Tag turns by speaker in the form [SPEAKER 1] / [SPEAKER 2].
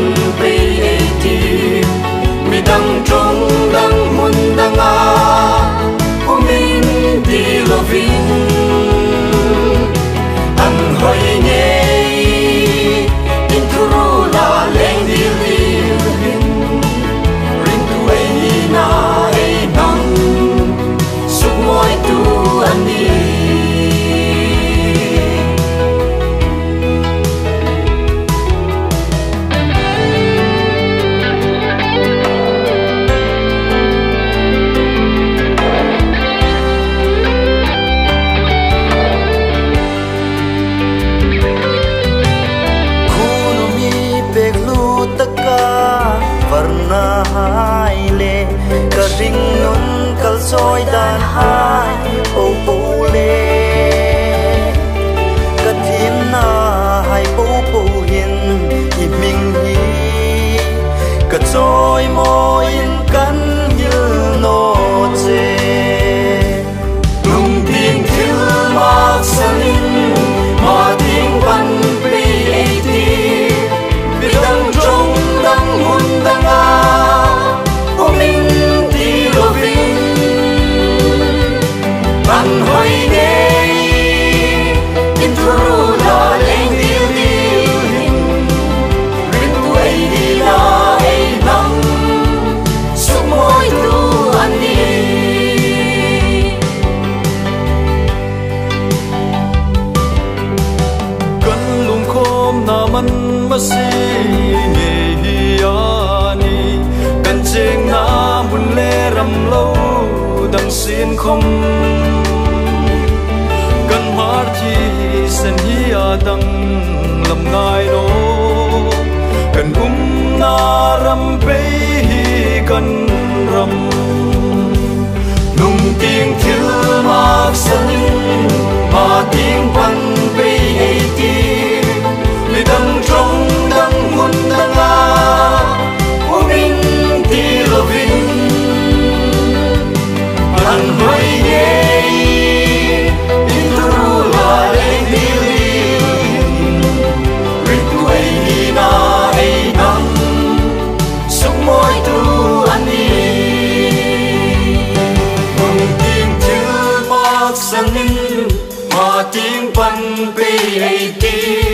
[SPEAKER 1] văn bê ti mi đăng trong đăng muôn đăng a của mình đi lo vinh ăn hơi nhẹ in thu la lên đi liu rin tu ai na ai nong suk moi tu ani ring nun kal soi dan hai o pu le ka thim na hai pu pu hin i ming hi ka choi mo in kan hil no che lung ting thil mak sanin ma ting ban pri ti bi dang trong dang hun dang a o ming ăn hơi nhẹ in thu la lên điêu điêu rin tuổi đi la ai nắng suk môi tu anh đi cơn lùng khom na man masi nhẹ hi ani cơn chêng na mun le ram lâu đằng xin không cần mar thi sen hi a đằng làm ngai lo cần na ram pe hi cần ram nung tiếng thiếu mak san ma tiếng văn pe ti mi đằng trong đằng mun đằng a u min ti lo vin ăn hơi nhẹ in thu la lên đi rin tuổi na ai nắng suk môi tu anh đi mong tiếng thiếu bác sang ma tiếng văn pe ti